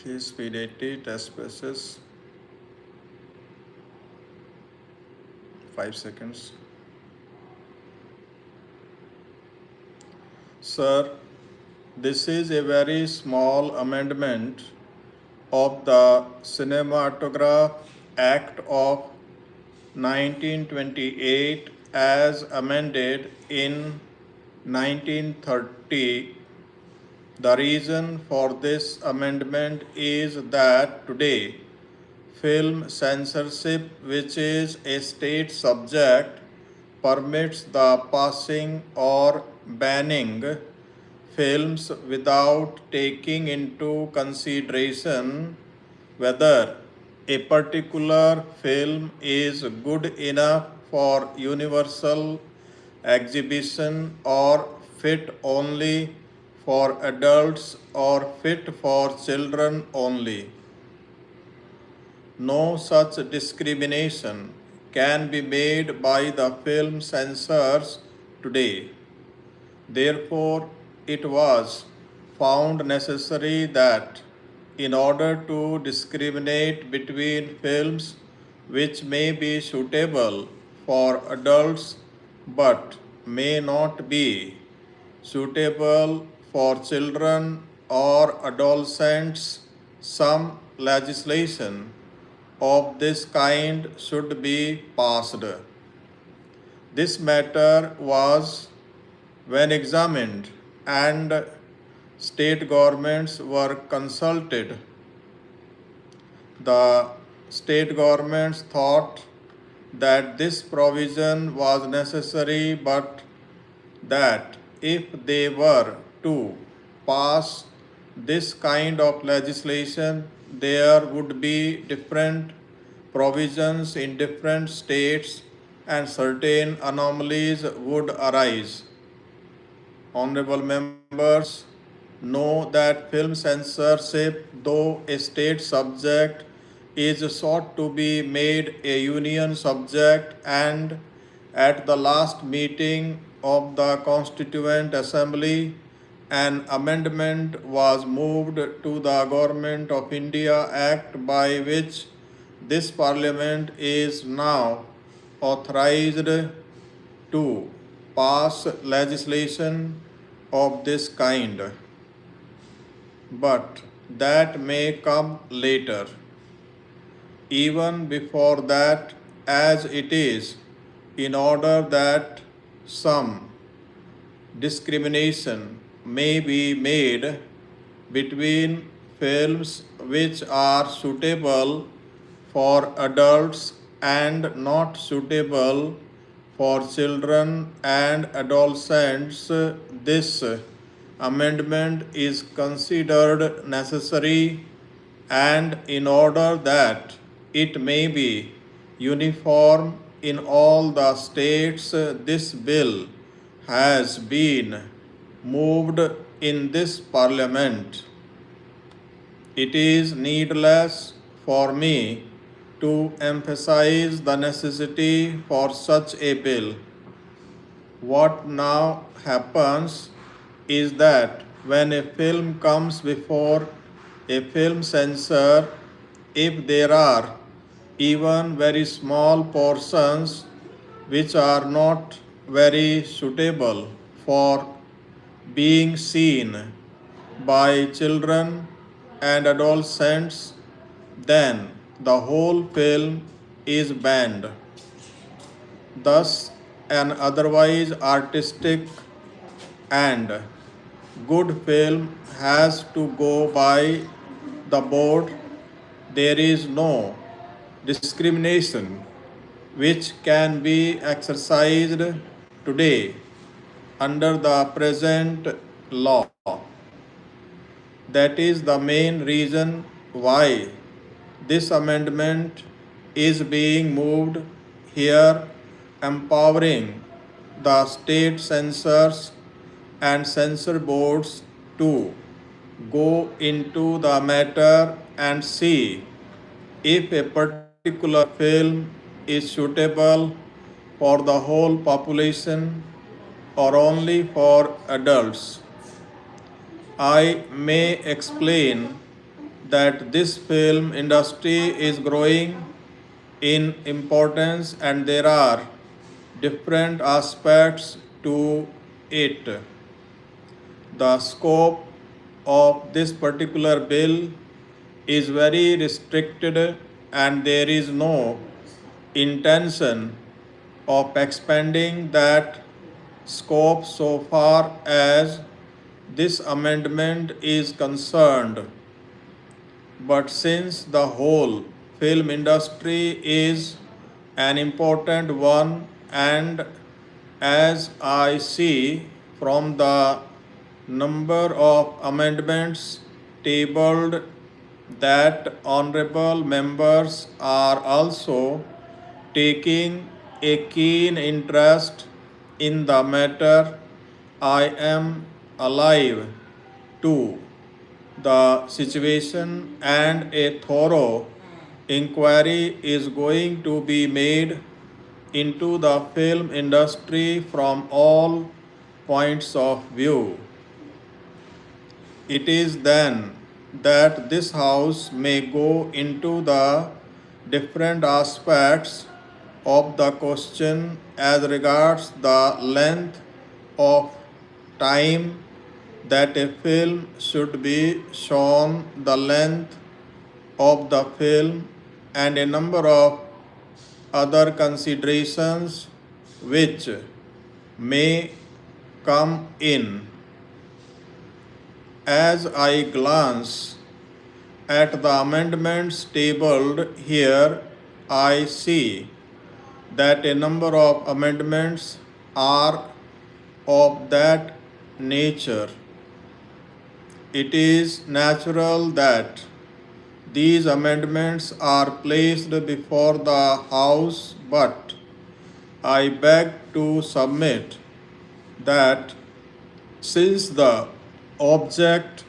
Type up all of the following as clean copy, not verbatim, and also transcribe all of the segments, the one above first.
Okay, speed 80, test passes 5 seconds. Sir, this is a very small amendment of the Cinematograph Act of 1928 as amended in 1930. The reason for this amendment is that today film censorship, which is a state subject, permits the passing or banning films without taking into consideration whether a particular film is good enough for universal exhibition or fit only for adults or fit for children only. No such discrimination can be made by the film censors today. Therefore, it was found necessary that in order to discriminate between films which may be suitable for adults but may not be suitable for children or adolescents, some legislation of this kind should be passed. This matter was when examined and state governments were consulted. The state governments thought that this provision was necessary, but that if they were to pass this kind of legislation, there would be different provisions in different states and certain anomalies would arise. Honorable members know that film censorship, though a state subject, is sought to be made a union subject, and at the last meeting of the Constituent Assembly, an amendment was moved to the Government of India Act by which this Parliament is now authorized to pass legislation of this kind. But that may come later. Even before that, as it is, in order that some discrimination may be made between films which are suitable for adults and not suitable for children and adolescents, this amendment is considered necessary, and in order that it may be uniform in all the states, this bill has been moved in this Parliament. It is needless for me to emphasize the necessity for such a bill. What now happens is that when a film comes before a film censor, if there are even very small portions which are not very suitable for being seen by children and adolescents, then the whole film is banned. Thus, an otherwise artistic and good film has to go by the board. There is no discrimination which can be exercised today under the present law. That is the main reason why this amendment is being moved here, empowering the state censors and censor boards to go into the matter and see if a particular film is suitable for the whole population or only for adults. I may explain that this film industry is growing in importance and there are different aspects to it. The scope of this particular bill is very restricted and there is no intention of expanding that scope so far as this amendment is concerned. But since the whole film industry is an important one, and as I see from the number of amendments tabled that honorable members are also taking a keen interest in the matter, I am alive to the situation and a thorough inquiry is going to be made into the film industry from all points of view. It is then that this House may go into the different aspects of the question as regards the length of time that a film should be shown, the length of the film, and a number of other considerations which may come in. As I glance at the amendments tabled here, I see that a number of amendments are of that nature. It is natural that these amendments are placed before the House, but I beg to submit that since the object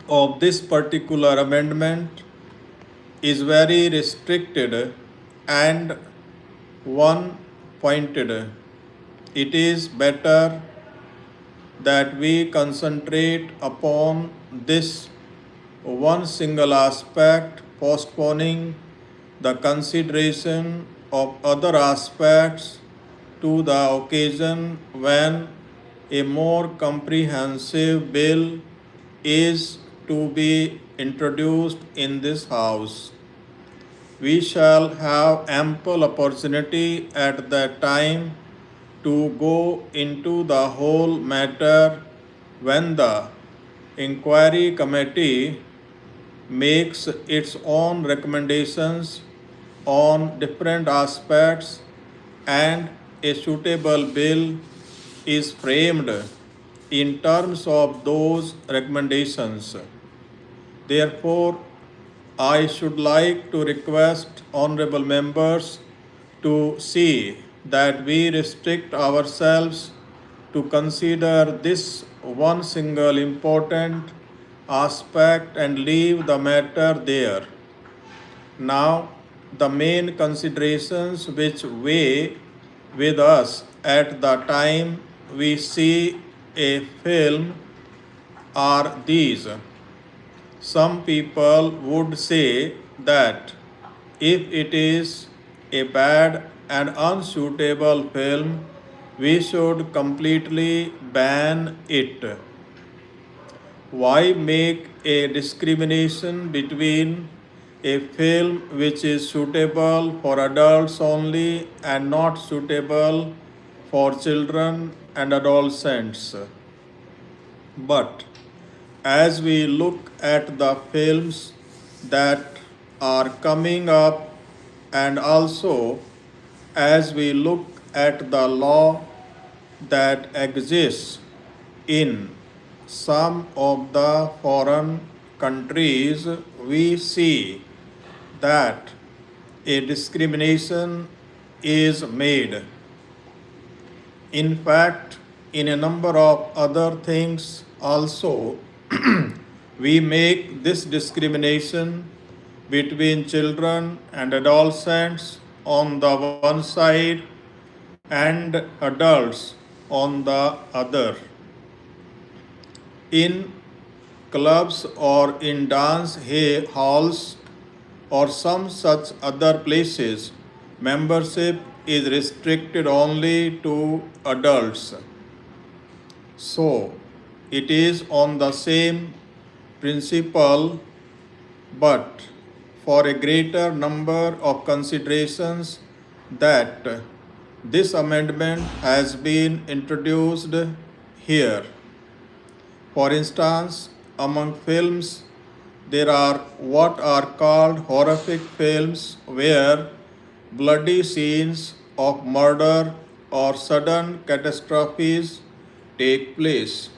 of this particular amendment is very restricted and one pointed, it is better that we concentrate upon this one single aspect, postponing the consideration of other aspects to the occasion when a more comprehensive bill is to be introduced in this House. We shall have ample opportunity at that time to go into the whole matter when the inquiry committee makes its own recommendations on different aspects and a suitable bill is framed in terms of those recommendations. Therefore, I should like to request honorable members to see that we restrict ourselves to consider this one single important aspect and leave the matter there. Now, the main considerations which weigh with us at the time we see a film are these. Some people would say that if it is a bad and unsuitable film, we should completely ban it. Why make a discrimination between a film which is suitable for adults only and not suitable for children and adolescents? But as we look at the films that are coming up and also as we look at the law that exists in some of the foreign countries, we see that a discrimination is made. In fact, in a number of other things also, we make this discrimination between children and adolescents on the one side and adults on the other. In clubs or in dance halls or some such other places, membership is restricted only to adults. So, it is on the same principle, but for a greater number of considerations that this amendment has been introduced here. For instance, among films, there are what are called horrific films where bloody scenes of murder or sudden catastrophes take place.